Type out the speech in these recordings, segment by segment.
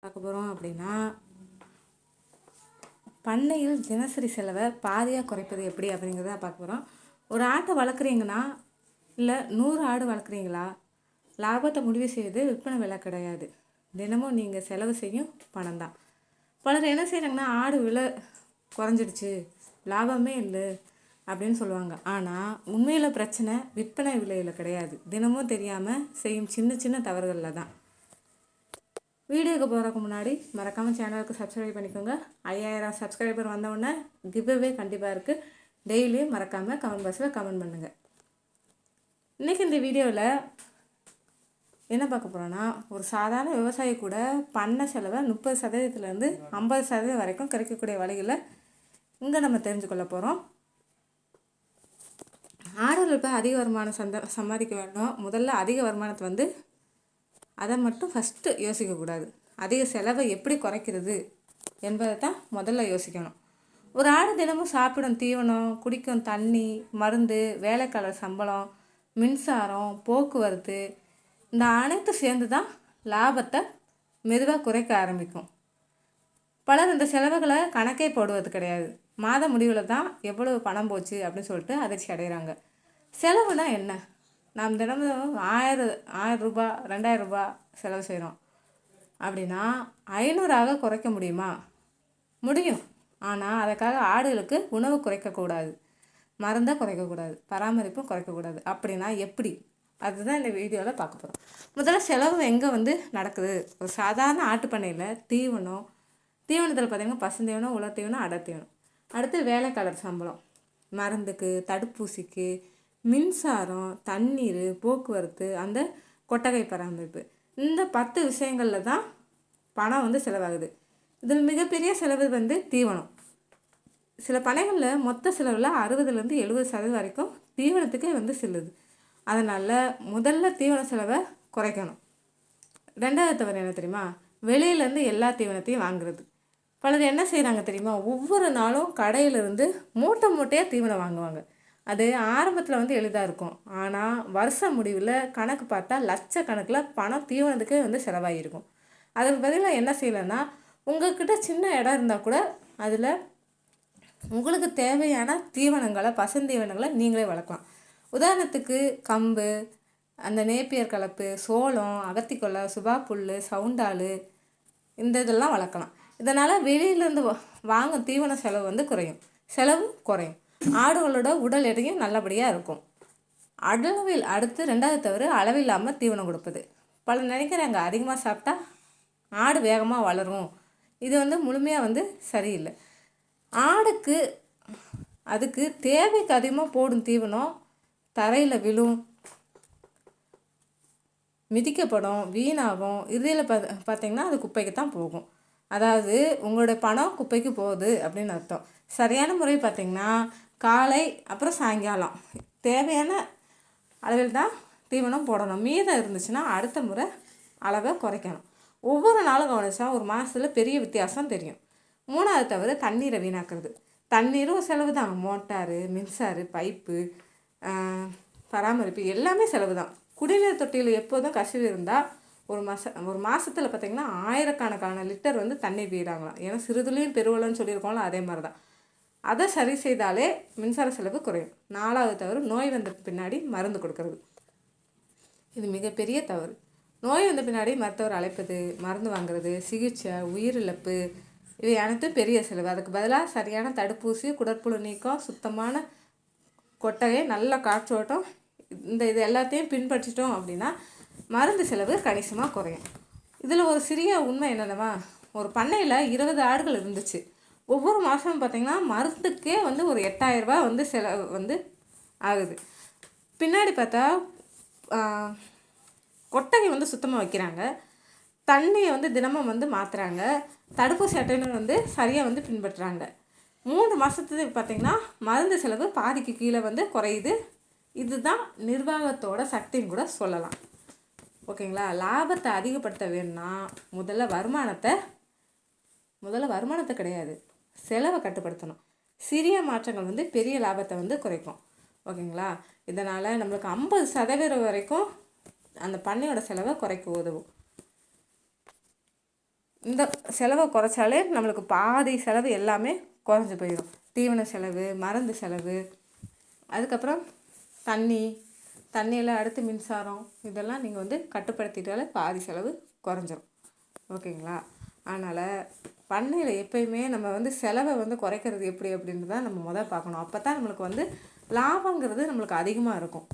பார்க்க போகிறோம் அப்படின்னா, பண்ணையில் தினசரி செலவை பாதியாக குறைப்பது எப்படி அப்படிங்கிறத பார்க்க போகிறோம். ஒரு ஆட்டை வளர்க்குறீங்கன்னா, இல்லை 100 ஆடு வளர்க்குறீங்களா, லாபத்தை முடிவு செய்வது விற்பனை விலை கிடையாது. தினமும் நீங்கள் செலவு செய்யும் பணம் தான். பலர் என்ன செய்கிறாங்கன்னா, ஆடு விலை குறைஞ்சிடுச்சு, லாபமே இல்லை அப்படின்னு சொல்லுவாங்க. ஆனால் உண்மையில் பிரச்சனை விற்பனை விலையில் கிடையாது, தினமும் தெரியாமல் செய்யும் சின்ன சின்ன தவறுகளில் தான். வீடியோக்கு போகிறதுக்கு முன்னாடி மறக்காமல் சேனலுக்கு சப்ஸ்கிரைப் பண்ணிக்கோங்க. 5000 சப்ஸ்கிரைபர் வந்தவுடனே கிவ்அவே கண்டிப்பாக இருக்குது. டெய்லியும் மறக்காமல் கமெண்ட் பாக்ஸில் கமெண்ட் பண்ணுங்கள். இன்றைக்கி இந்த வீடியோவில் என்ன பார்க்க போகிறோன்னா, ஒரு சாதாரண விவசாயி கூட பண்ண செலவை 30% 50% வரைக்கும் கிடைக்கக்கூடிய வழிகளை இங்கே நம்ம தெரிஞ்சுக்கொள்ள போகிறோம். ஆடுகள் இப்போ அதிக வருமானம் சம்பாதிக்க வேண்டும். முதல்ல அதிக வருமானத்தை அதை மட்டும் ஃபஸ்ட்டு யோசிக்கக்கூடாது. அதிக செலவை எப்படி குறைக்கிறது என்பதை தான் முதல்ல யோசிக்கணும். ஒரு ஆடு தினமும் சாப்பிடும் தீவனம், குடிக்கும் தண்ணி, மருந்து, வேலைக்காரர் சம்பளம், மின்சாரம், போக்குவரத்து, இந்த அனைத்து சேர்ந்து தான் லாபத்தை மெதுவாக குறைக்க ஆரம்பிக்கும். பலர் இந்த செலவுகளை கணக்கே போடுவது கிடையாது. மாத முடிவில் தான் எவ்வளவு பணம் போச்சு அப்படின்னு சொல்லிட்டு அதிர்ச்சி அடைகிறாங்க. செலவுனா என்ன? நாம் தினமும் 1000 ரூபாய் 2000 ரூபாய் செலவு செய்கிறோம் அப்படின்னா 500 குறைக்க முடியுமா? முடியும். ஆனால் அதுக்காக ஆடுகளுக்கு உணவு குறைக்கக்கூடாது, மருந்தை குறைக்கக்கூடாது, பராமரிப்பும் குறைக்கக்கூடாது. அப்படின்னா எப்படி? அதுதான் இந்த வீடியோவில் பார்க்க போகிறோம். முதல்ல செலவு எங்கே நடக்குது? ஒரு சாதாரண ஆட்டு பண்ணையில் தீவனத்தில் பார்த்திங்கன்னா பசுந்தீவனம், உலர் தீவனம், அடர் தீவனம். அடுத்து வேலைக்காரர் சம்பளம், மருந்துக்கு, தடுப்பூசிக்கு, மின்சாரம், தண்ணீர், போக்குவரத்து, அந்த கொட்டகை பராமரிப்பு, இந்த 10 விஷயங்களில் தான் பணம் செலவாகுது. இதில் மிகப்பெரிய செலவு தீவனம். சில பண்ணைகளில் மொத்த செலவில் 60-70% வரைக்கும் தீவனத்துக்கே செல்லுது. அதனால் முதல்ல தீவன செலவை குறைக்கணும். ரெண்டாவது தவறு என்ன தெரியுமா? வெளியிலேருந்து எல்லா தீவனத்தையும் வாங்குறது. பலர் என்ன செய்கிறாங்க தெரியுமா? ஒவ்வொரு நாளும் கடையிலேருந்து மூட்டை மூட்டையாக தீவனம் வாங்குவாங்க. அது ஆரம்பத்தில் எளிதாக இருக்கும். ஆனால் வருஷ முடிவில் கணக்கு பார்த்தா லட்சக்கணக்கில் பணம் தீவனத்துக்கே செலவாகிருக்கும். அதுக்கு பதிலாக என்ன செய்யலைன்னா, உங்கள்கிட்ட சின்ன இடம் இருந்தால் கூட அதில் உங்களுக்கு தேவையான தீவனங்களை, பசுந்தீவனங்களை நீங்களே வளர்க்கலாம். உதாரணத்துக்கு கம்பு, அந்த நேப்பியர் கலப்பு, சோளம், அகத்திக்கொல்லை, சுபாப்புல், சவுண்டால், இந்த இதெல்லாம் வளர்க்கலாம். இதனால் வெளியிலேருந்து வாங்கும் தீவன செலவு குறையும். ஆடுகளோட உடல் எடையும் நல்லபடியாக இருக்கும். அடுத்து ரெண்டாவது தவறு அளவில்லாமல் தீவனம் கொடுப்பது. பலர் நினைக்கிறாங்க அதிகமாக சாப்பிட்டா ஆடு வேகமாக வளரும். இது முழுமையாக சரியில்லை. ஆடுக்கு அதுக்கு தேவைக்கு அதிகமாக போடும் தீவனம் தரையில் விழும், மிதிக்கப்படும், வீணாகும். இறுதியில் பார்த்திங்கன்னா அது குப்பைக்கு தான் போகும். அதாவது உங்களுடைய பணம் குப்பைக்கு போகுது அப்படின்னு அர்த்தம். சரியான முறை பார்த்திங்கன்னா காலை அப்புறம் சாயங்காலம் தேவையான அளவில் தான் தீவனம் போடணும். மீதம் இருந்துச்சுன்னா அடுத்த முறை அளவை குறைக்கணும். ஒவ்வொரு நாளும் கவனிச்சா ஒரு மாதத்தில் பெரிய வித்தியாசம் தெரியும். மூணாவது தவிர தண்ணீரை வீணாக்குறது. தண்ணீரும் செலவு தான். மோட்டாரு, மின்சார பைப்பு, பராமரிப்பு எல்லாமே செலவு தான். குடிநீர் தொட்டியில் எப்போதும் கசிவு இருந்தால் ஒரு மாதத்தில் பார்த்திங்கன்னா 1000கணக்கான லிட்டர் தண்ணீர் வீடாங்களாம். ஏன்னா சிறுதுளியும் பெருவளம்னு சொல்லியிருக்கோம்ல, அதே மாதிரி தான். அதை சரி செய்தாலே மின்சார செலவு குறையும். 4வது தவறு நோய் வந்த பின்னாடி மருந்து கொடுக்கறது. இது மிகப்பெரிய தவறு. நோய் வந்த பின்னாடி மருத்துவர் அழைப்பது, மருந்து வாங்குறது, சிகிச்சை, உயிரிழப்பு, இவை அனைத்தும் பெரிய செலவு. அதுக்கு பதிலாக சரியான தடுப்பூசி, குடற்புழு நீக்கம், சுத்தமான கொட்டகை, நல்ல காற்றோட்டம், இது எல்லாத்தையும் பின்பற்றிட்டோம் அப்படின்னா மருந்து செலவு கணிசமாக குறையும். இதில் ஒரு சிறிய உண்மை என்னென்னவா, ஒரு பண்ணையில் 20 ஆடுகள் இருந்துச்சு. ஒவ்வொரு மாதமும் பார்த்திங்கன்னா மருந்துக்கே ஒரு 8000 ரூபாய் செலவு ஆகுது. பின்னாடி பார்த்தா கொட்டகை சுத்தமாக வைக்கிறாங்க, தண்ணியை தினமும் மாற்றுறாங்க, தடுப்பூசி அட்டைன்னு சரியாக பின்பற்றுறாங்க. 3 மாதத்துக்கு பார்த்திங்கன்னா மருந்து செலவு பாதிக்கு கீழே குறையுது. இதுதான் நிர்வாகத்தோட சக்தின்னு கூட சொல்லலாம். ஓகேங்களா? லாபத்தை அதிகப்படுத்த வேணும்னா முதல்ல வருமானத்தை கிடையாது, செலவை கட்டுப்படுத்தணும். சிறிய மாற்றங்கள் பெரிய லாபத்தை குறைக்கும். ஓகேங்களா? இதனால் நம்மளுக்கு 50% வரைக்கும் அந்த பண்ணையோட செலவை குறைக்க உதவும். இந்த செலவை குறைச்சாலே நம்மளுக்கு பாதி செலவு எல்லாமே குறைஞ்சி போயிடும். தீவன செலவு, மருந்து செலவு, அதுக்கப்புறம் தண்ணியில் அடுத்து மின்சாரம், இதெல்லாம் நீங்கள் வந்து கட்டுப்படுத்திட்டாலே பாதி செலவு குறைஞ்சிரும். ஓகேங்களா? அதனால் பண்ணையில் எப்பயுமே நம்ம வந்து செலவை வந்து குறைக்கிறது எப்படி அப்படின்ட்டு தான் நம்ம பார்க்கணும். அப்போ தான் நம்மளுக்கு வந்து லாபங்கிறது நம்மளுக்கு அதிகமாக இருக்கும்.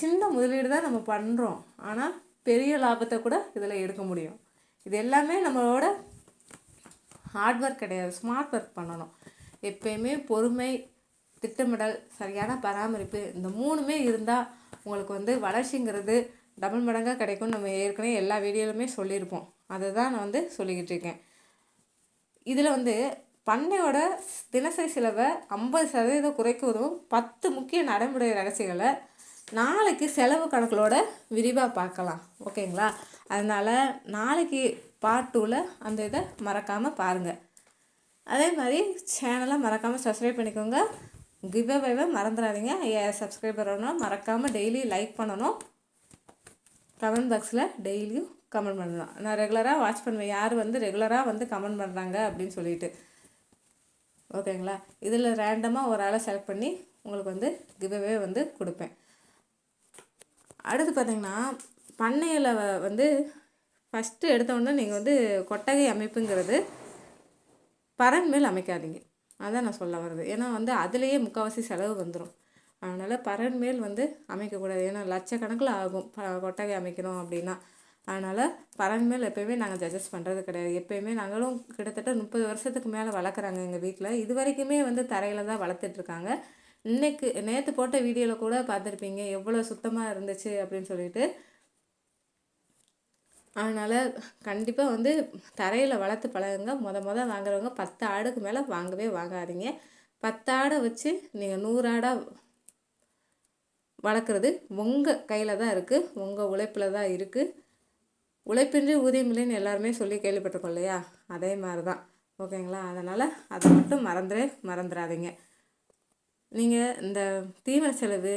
சின்ன முதலீடு தான் நம்ம பண்ணுறோம், ஆனால் பெரிய லாபத்தை கூட இதில் எடுக்க முடியும். இது எல்லாமே நம்மளோட ஹார்ட் ஒர்க் கிடையாது, ஸ்மார்ட் ஒர்க் பண்ணணும். எப்பயுமே பொறுமை, திட்டமிடல், சரியான பராமரிப்பு, இந்த 3மே இருந்தால் உங்களுக்கு வந்து வளர்ச்சிங்கிறது டபுள் மடங்காக கிடைக்கும். நம்ம ஏற்கனவே எல்லா வீடியோலுமே சொல்லியிருப்போம். அதை தான் நான் வந்து சொல்லிக்கிட்டு இருக்கேன். இதில் வந்து பண்ணையோட தினசரி செலவை 50% குறைக்குவதும் 10 முக்கிய நடைமுறை ரகசியங்களை நாளைக்கு செலவு கணக்குகளோட விரிவாக பார்க்கலாம். ஓகேங்களா? அதனால் நாளைக்கு பார்ட் 2ல் அந்த இதை மறக்காமல் பாருங்கள். அதே மாதிரி சேனலை மறக்காமல் சப்ஸ்கிரைப் பண்ணிக்கோங்க. கிவ்அவேவை மறந்துடாதீங்க. சப்ஸ்கிரைபர் வரணும், மறக்காமல் டெய்லி லைக் பண்ணணும். கமெண்ட் பாக்ஸில் டெய்லியும் கமெண்ட் பண்ணலாம். நான் ரெகுலராக வாட்ச் பண்ணுவேன், யார் வந்து ரெகுலராக வந்து கமெண்ட் பண்ணுறாங்க அப்படின்னு சொல்லிட்டு. ஓகேங்களா? இதில் ரேண்டமாக ஒரு ஆளை செலக்ட் பண்ணி உங்களுக்கு வந்து கிவ்அவே வந்து கொடுப்பேன். அடுத்து பார்த்திங்கன்னா, பண்ணையில் வந்து ஃபஸ்ட்டு எடுத்தோடனே நீங்கள் வந்து கொட்டகை அமைப்புங்கிறது பறன் மேல் அமைக்காதீங்க. அதான் நான் சொல்ல வருது. ஏன்னா வந்து அதுலேயே முக்கால்வாசி செலவு வந்துடும். அதனால் பறன் மேல் வந்து அமைக்கக்கூடாது. ஏன்னா லட்சக்கணக்கில் ஆகும் கொட்டகை அமைக்கணும் அப்படின்னா. அதனால் பறன் மேல் எப்போயுமே நாங்கள் சஜஸ்ட் பண்ணுறது கிடையாது. எப்போயுமே நாங்களும் கிட்டத்தட்ட 30 வருஷத்துக்கு மேலே வளர்க்குறாங்க எங்கள் வீட்டில். இது வரைக்குமே வந்து தரையில் தான் வளர்த்துட்ருக்காங்க. நேற்று போட்ட வீடியோவில் கூட பார்த்துருப்பீங்க எவ்வளோ சுத்தமாக இருந்துச்சு அப்படின்னு சொல்லிட்டு. அதனால் கண்டிப்பாக வந்து தரையில் வளர்த்து பழகுங்க. வாங்குறவங்க 10 ஆடுக்கு மேலே வாங்கவே வாங்காதீங்க. 10 ஆடை வச்சு நீங்கள் 100 ஆடாக வளர்க்குறது உங்கள் கையில் தான் இருக்குது, உங்கள் உழைப்பில் தான் இருக்குது. உழைப்பின்றி ஊதியம் இல்லைன்னு எல்லாருமே சொல்லி கேள்விப்பட்டிருக்கோம் இல்லையா? அதே மாதிரி தான். ஓகேங்களா? அதனால் அதை மட்டும் மறந்துடாதீங்க. நீங்கள் இந்த தீவன செலவு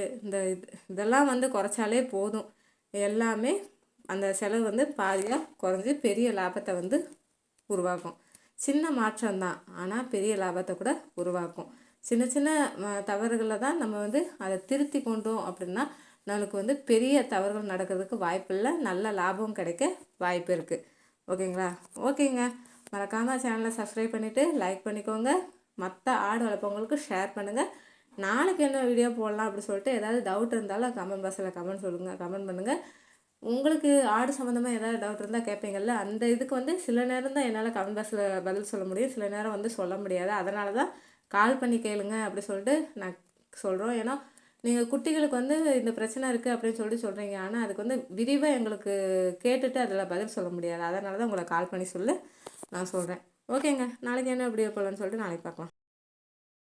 இதெல்லாம் வந்து குறைச்சாலே போதும். எல்லாமே அந்த செலவு வந்து பாதியாக குறைஞ்சி பெரிய லாபத்தை வந்து உருவாக்கும். சின்ன மாற்றம்தான், ஆனால் பெரிய லாபத்தை கூட உருவாக்கும். சின்ன சின்ன தவறுகளில் தான் நம்ம வந்து அதை திருத்தி கொண்டோம் அப்படின்னா நம்மளுக்கு வந்து பெரிய தவறுகள் நடக்கிறதுக்கு வாய்ப்பு இல்லை, நல்ல லாபம் கிடைக்க வாய்ப்பு இருக்குது. ஓகேங்களா? ஓகேங்க, மறக்காமல் சேனலை சப்ஸ்கிரைப் பண்ணிவிட்டு லைக் பண்ணிக்கோங்க. மற்ற ஆடு வளர்ப்பவங்களுக்கு ஷேர் பண்ணுங்கள். நாளைக்கு என்ன வீடியோ போடலாம் அப்படி சொல்லிட்டு ஏதாவது டவுட் இருந்தாலும் கமெண்ட் பாக்ஸில் கமெண்ட் பண்ணுங்கள். உங்களுக்கு ஆடு சம்மந்தமாக ஏதாவது டவுட் இருந்தால் கேட்பீங்கள்ல, அந்த இதுக்கு வந்து சில நேரம் தான் என்னால் கமெண்ட் பாக்ஸில் பதில் சொல்ல முடியும், சில நேரம் வந்து சொல்ல முடியாது. அதனால தான் கால் பண்ணி கேளுங்க அப்படி சொல்லிட்டு நான் சொல்கிறோம். ஏன்னா நீங்கள் குட்டிகளுக்கு வந்து இந்த பிரச்சனை இருக்குது அப்படின்னு சொல்கிறீங்க, ஆனால் அதுக்கு வந்து விரிவாக எங்களுக்கு கேட்டுட்டு அதில் பதில் சொல்ல முடியாது. அதனால தான் உங்களை கால் பண்ணி நான் சொல்கிறேன். ஓகேங்க, நாளைக்கு என்ன வீடியோ போடலான்னு சொல்லிட்டு நாளைக்கு பார்க்கலாம்.